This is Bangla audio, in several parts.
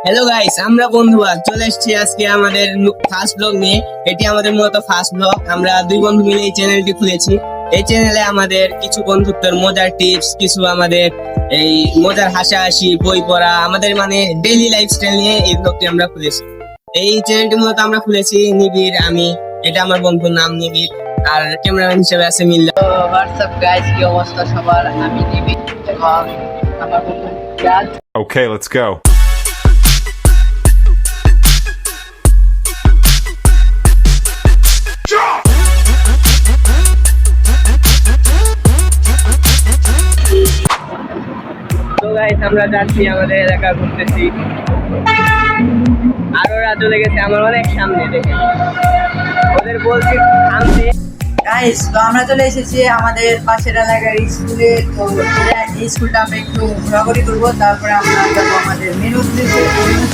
হ্যালো গাইস, আমরা বন্ধুরা চলে এসেছি আজকে আমাদের ফার্স্ট ব্লগ নিয়ে। এটি আমাদের মূলত ফার্স্ট ব্লগ। আমরা দুই বন্ধু মিলে এই চ্যানেলটি খুলেছি। এই চ্যানেলে আমাদের কিছু বন্ধুত্বের মজার টিপস, কিছু আমাদের এই মজার হাসাহাসি, বই পড়া, আমাদের মানে ডেইলি লাইফস্টাইল নিয়ে এই ব্লগটি আমরা খুলেছি। এই চ্যানেলটি মূলত আমরা খুলেছি নিবিড়, আমি, এটা আমার বন্ধুর নাম নিবিড়, আর ক্যামেরাম্যান হিসেবে আছে মিল্লা। হোয়াটসঅ্যাপ গাইস, কি অবস্থা সবার? আমি নিবিড় এবং আমার বন্ধু রাজ। Okay, let's go. তো গাইস, আমরা যাচ্ছি আমাদের এলাকা ঘুরতেছি। আর ওরা চলে গেছে আমার অনেক সামনে, দেখে ওদের বলছি থামতে। গাইস, তো আমরা চলে এসেছি আমাদের পাশের এলাকার স্কুলে। তো এই স্কুলটা আমরা একটু ঘোরাঘুরি করবো, তারপরে আমরা যাবো আমাদের মেনু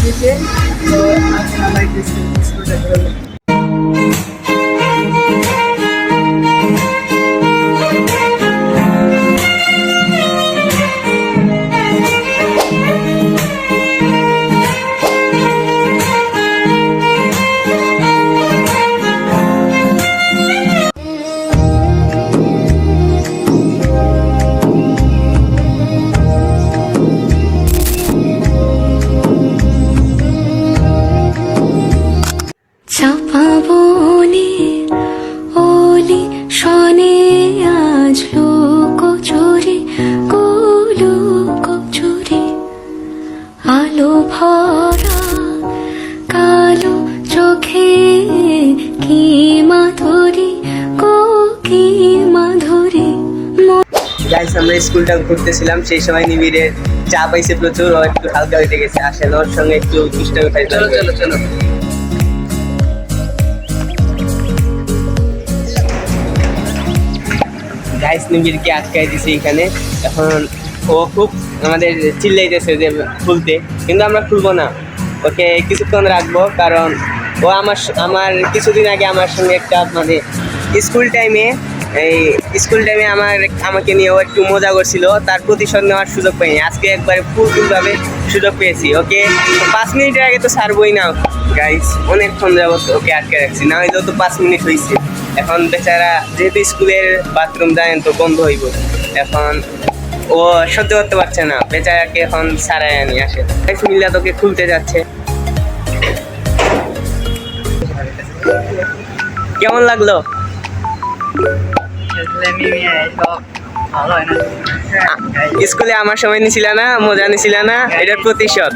দিতে। তো আজকে আমরা একটু স্কুলটা ঘুরবো। চাপা বনে ওলি শনে আজ লোক চুরি গোলোক চুরি আলো ভরা কালো চোখে কি মাধুরী গো কি মাধুরী। গাইস, আমরা স্কুলটা ঘুরতেছিলাম, সেই সময় নিবিড়ের চা পাইছে প্রচুর, ও একটু হালকা হইতে গেছে। আসেন ওর সঙ্গে একটু দুষ্টামি খাই। চলো চলো চলো। গাইস, নিবিড়কে আটকাই দিছে এখানে। এখন ও খুব আমাদের চিল্লাইতেছে যে খুলতে, কিন্তু আমরা খুলবো না, ওকে কিছুক্ষণ রাখবো। কারণ ও আমার কিছুদিন আগে আমার সঙ্গে একটা মানে স্কুল টাইমে আমাকে নিয়ে ও একটু মজা করছিল, তার প্রতিশোধ নেওয়ার সুযোগ পাইনি। আজকে একবারে ফুলভাবে সুযোগ পেয়েছি। ওকে 5 মিনিটের আগে তো ছাড়বই না গাইস, অনেকক্ষণ যাবত ওকে আটকে রাখছি, না হইলেও তো 5 মিনিট হয়েছে। এখন বেচারা যেহেতু স্কুলের বাথরুম জানেন তো বন্ধ হইব, এখন ও সহ্য করতে পারছে না, বেচারাকে এখন ছাড়াই আনি। আসে মিল্লা তোকে খুলতে যাচ্ছে। কেমন লাগলো? স্কুলে আমার সময় নিছিল না, মজা নিছিল না, এটার প্রতিশোধ।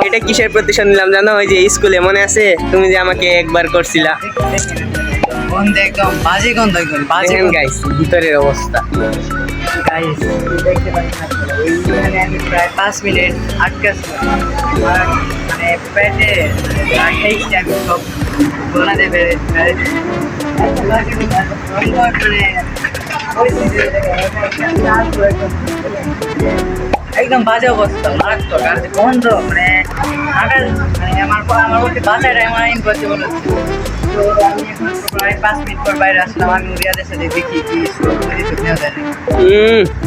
এটা কিসের প্রতিশোধ নিলাম জানো? ওই যে স্কুলে মনে আছে তুমি যে আমাকে একবার করছিলা। একদম বাজে গন্ধ, একদম বাজে গাইস ভিতরের অবস্থা। গাইস, দেখতে পাচ্ছেন এইখানে আমি প্রায় 5 মিনিট আটকে ছিলাম। আর মানে পেটে রাখাইছি আমি সব গোনা দেবে একদম বাজে অবস্থা, মারাত্মক। আর গন্ধ মানে হাঁটা মানে আমার মধ্যে বাঁচাটা আমার ইম্পসিবল হচ্ছে। তো আমি এখন প্রায় 5 মিনিট পর বাইরে আসলাম। আমি রিয়াদের সাথে দেখি কি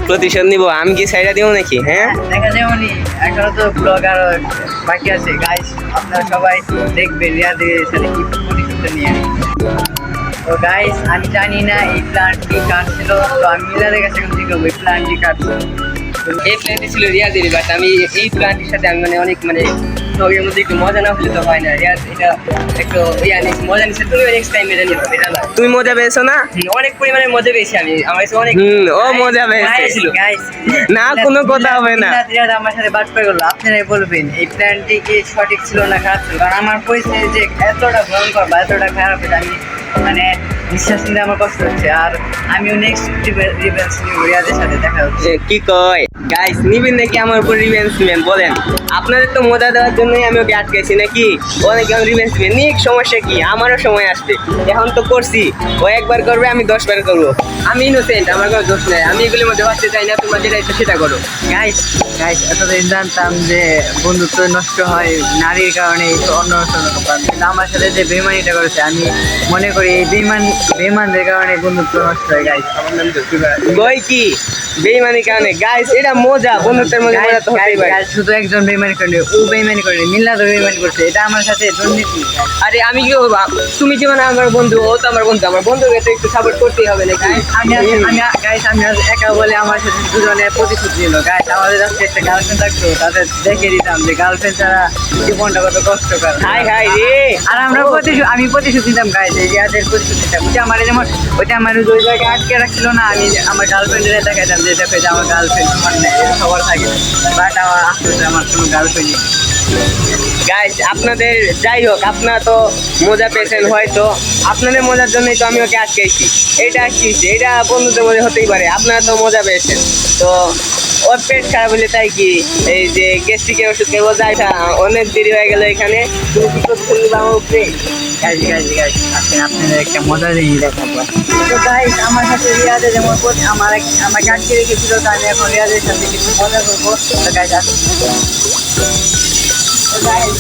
প্রতিশোধ নিব। আমি কি সাইডা দিব নাকি? হ্যাঁ, দেখা যায়নি। এখনো তো ব্লগ আরো বাকি আছে। গাইস, আপনারা সবাই দেখবেন রিয়াদের সাথে কি প্রতিশোধটা নিয়ে। তো গাইস, আমি জানি না এই প্ল্যানটি কাটছিল, তো আমি রিয়াদের কাছে এখন দেখবো এই প্ল্যানটি কাটছিল। এই প্ল্যানটি ছিল রিয়াদের, বাট আমি এই প্ল্যানটির সাথে আমি অনেক ব্লগের মধ্যে একটু মজা না হলে তো হয় না। রিয়াদ এটা একটু মজা নিচ্ছে। তুমি নেক্সট টাইম এটা নিও, এটা না। তুমি মজা পেয়েছো না? অনেক পরিমাণে মজা পেয়েছি আমি, আমার কাছে অনেক। ও মজা পেয়েছিল গাইস, না কোনো কথা হবে না। রিয়াদ আমার সাথে বাটপার করলো। আপনারাই বলবেন এই প্ল্যানটি কি সঠিক ছিল না খারাপ ছিল? কারণ আমার পরিস্থিতি যে এতটা ভয়ঙ্কর বা এতটা খারাপ, এটা আমি মানে নিঃশ্বাস নিতে আমার কষ্ট হচ্ছে। আর আমিও নেক্সট রিভেঞ্জ নিব, রিয়াদের সাথে দেখা হচ্ছে। কি কয় গাইস, নিবেন নাকি আমার উপর রিভেঞ্জ নেবেন? বলেন, আপনাদের তো মজা দেওয়ার জন্যই আমি ওকে আটকেছি নাকি? ও নাকি আমি রিভেঞ্জ নেবেন? নিক, সমস্যা কি? আমারও সময় আসবে। এখন তো করছি, ও একবার করবে, আমি 10 বার করবো। আমি ইনোসেন্ট, আমার কোনো দোষ নেই। আমি এগুলির মধ্যে ভাবতে চাই না, তোমরা যেটা ইচ্ছা সেটা করো। গাইস, গাইস এতদিন জানতাম যে বন্ধুত্ব নষ্ট হয় নারীর কারণে, অন্য কিন্তু আমার সাথে যে বেমানিটা করেছে, আমি মনে করি এই বেমানদের কারণে বন্ধুত্ব নষ্ট হয় গাইস। কই কি বেইমানি কারণে গাইস, এটা মজা, বন্ধুত্বের মধ্যে মজা তো হতেই পারে। শুধু একজন বেমানি করেনি, ও বেমানি করেনি, মিল্লাদও বেমানি করছে, এটা আমার সাথে দুর্নীতি। আরে আমি কি করবো, তুমি যেমন আমার বন্ধু, ও তো আমার বন্ধু, আমার বন্ধুকে তো একটু সাপোর্ট করতেই হবে নাকি? আমি একা বলে আমার সাথে দুজনে প্রতিশোধ নিল গাইস। আমাদের আজকে একটা গার্লফ্রেন্ড থাকতো, তাদের দেখে দিতাম যে গার্লফ্রেন্ড ছাড়া জীবনটা কত কষ্টকর। হাই হাই রে। আর আমরা আমি প্রতিশোধ নিতাম গাইস, এই ইয়াদের প্রতিশোধ নিতাম। ওইটা আমার যেমন ওইটা আমার ওই জায়গায় আটকে রাখছিল না, আমি আমার গার্লফ্রেন্ডের দেখাইতাম যে দেখো যে আমার গার্লফ্রেন্ড তোমার নেই, সবার থাকে, বাট আমার আসলে আমার কোনো গার্লফ্রেন্ড নেই। গাইস আপনাদের যাই হোক, আপনারা তো মজা পেয়েছেন, হয়তো আপনাদের মজার জন্যই তো আমি ওকে আটকেছি। এটা আটকেছি, এটা বন্ধুদের মধ্যে হতেই পারে, আপনারা তো মজা পেয়েছেন। তো ওর পেট খারাপ হলে তাই কি, এই যে গ্যাস্ট্রিকের ওষুধ খেয়ে যাই, অনেক দেরি হয়ে গেল এখানে, তুমি কি করতে আমার উপরে? গাইস আপনাদের একটা মজার জিনিস দেখাবো। তো গাইস আমার সাথে রিয়াজে যেমন আমাকে আটকে রেখেছিল, তো আমি এখন রিয়াজের সাথে কিছু মজা করবো। তো গাইস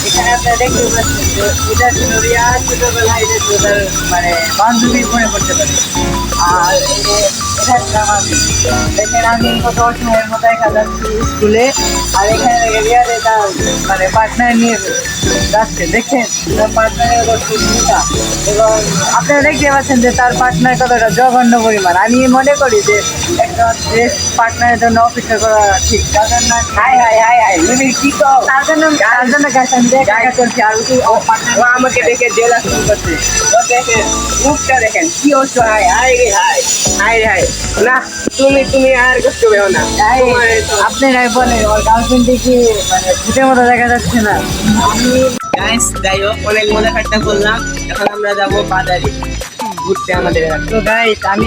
এখানে আপনারা দেখতে পাচ্ছেন যে এটা ছিল রিয়াজ ছোটবেলায়, এটা ছিল তার মানে বান্ধবী মনে করতে পারে। আর এই যে এটা ছিলাম আমি, দেখেন আমি কত সময়ের মতো দেখা যাচ্ছি স্কুলে, আর এখানে দেখে রিয়াজ তার মানে পার্টনার নিয়ে যাচ্ছে, দেখছেন তার পার্টনারের ভূমিকা। এবং আপনারা দেখতে পাচ্ছেন যে তার পার্টনার কতটা জঘন্য পরিমাণ। আমি মনে করি যে একটা বেস্ট পার্টনারের জন্য অপেক্ষা করা ঠিক, তার জন্য হাই কি তার জন্য গাছ আমি দেখা করছি। আর ও আমাকে দেখে জেলা শুরু করছে, ও দেখে মুখটা দেখেন কি হচ্ছে, হাই হাই রে হাই হাই রে হাই। না তুমি আর কষ্ট পেও না, আপনারাই বলেন ওর গার্লফ্রেন্ডে কি মানে ভূতের মতো দেখা যাচ্ছে না? গাইস যাই হোক, অনেক মজা ঠাট্টা করলাম, এখন আমরা যাবো বাজারে ঘুরতে আমাদের এলাকায়। তো গাইস আমি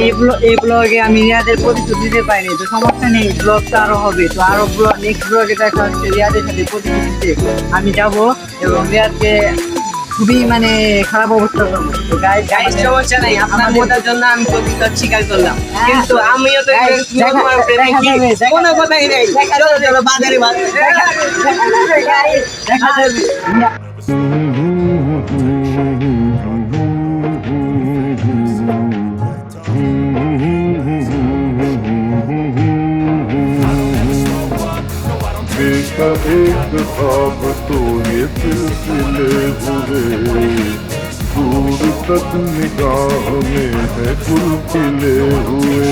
এই ব্লগে আমি রিয়াদের প্রতিশোধ দিতে পারিনি, তো সমস্যা নেই, ব্লগ তো আরো হবে, তো আরো নেক্সট ব্লগে দেখা হচ্ছে রিয়াদের সাথে প্রতিশোধ দিতে আমি যাব এবং রিয়াদকে খুবই মানে খারাপ অবস্থা করবো। তো গাইস সমস্যা নাই, আপনার মজার জন্য আমি প্রতিশোধ স্বীকার করলাম, হ্যাঁ, কিন্তু আমিও তো তোমার প্রেমে কি কোনো কথাই নেই। চলো চলো বাজারে দেখা যাবে। देखा एक ख्वाब तो ये सिलसिले हुए, दूर तक निगाह में है गुल खिले हुए।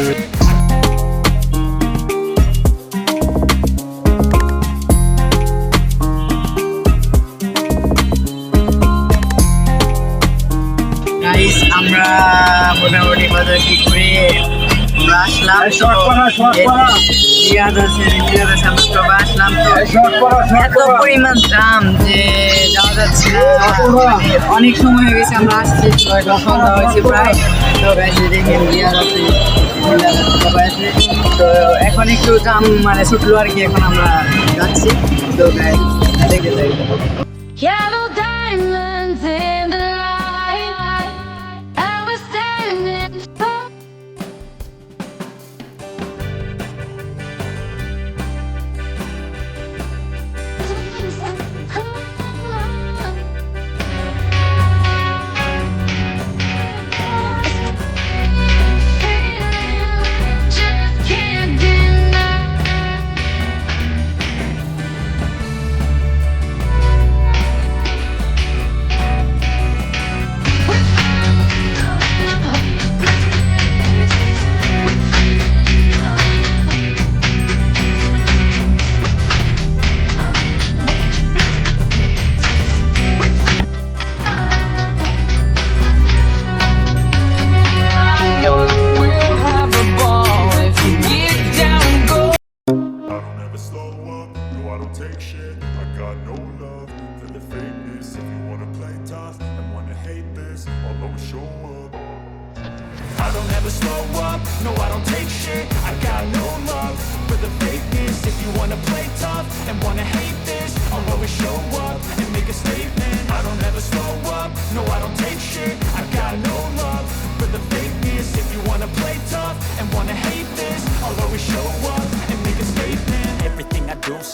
গাইস আমরা মোটামুটি বাজার কি করে আসলাম, আসলাম তো এত পরিমাণ দাম যে যাওয়া যাচ্ছে না, মানে অনেক সময় হয়ে গেছে আমরা আসছি, সন্ধ্যা হয়েছে প্রায়। তো গাইস দেখেন রিয়াদ আছে, সবাই আছে, তো এখন একটু দাম মানে ছুটলো আর কি, এখন আমরা যাচ্ছি। তো গাইস দেখে যাই। Yellow diamonds in the light, I was standing tall. Just can't deny. I don't ever slow up, no I don't take shit. I got no love for the fakeness. If you wanna play tough and wanna hate this, I'll always show up. I don't ever slow up, no I don't take shit. I got no love for the fakeness. If you wanna play tough and wanna hate this, I'll always show up and make a statement. I don't ever slow up, no I don't take shit. I got no love for the fakeness. If you wanna play tough and wanna hate this, I'll always show up and make a statement. Everything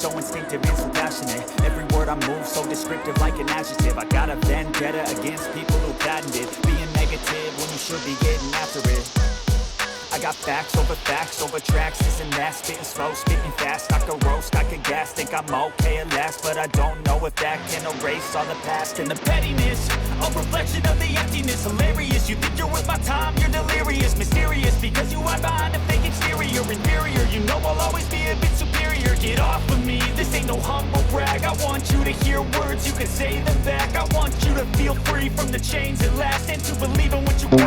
so instinctive and so passionate. Every word I move so descriptive like an adjective. I got a vendetta against people who patented being negative when you should be getting after it. I got facts over tracks, isn't that spitting slow, spitting fast, I could roast, I could gas, think I'm okay at last, but I don't know if that can erase all the past and the pettiness, a reflection of the emptiness, hilarious, you think you're worth my time, you're delirious, mysterious, because you hide behind a fake exterior, inferior, you know I'll always be a bit superior, get off of me, this ain't no humble brag, I want you to hear words, you can say them back, I want you to feel free from the chains at last, and to believe in what you got.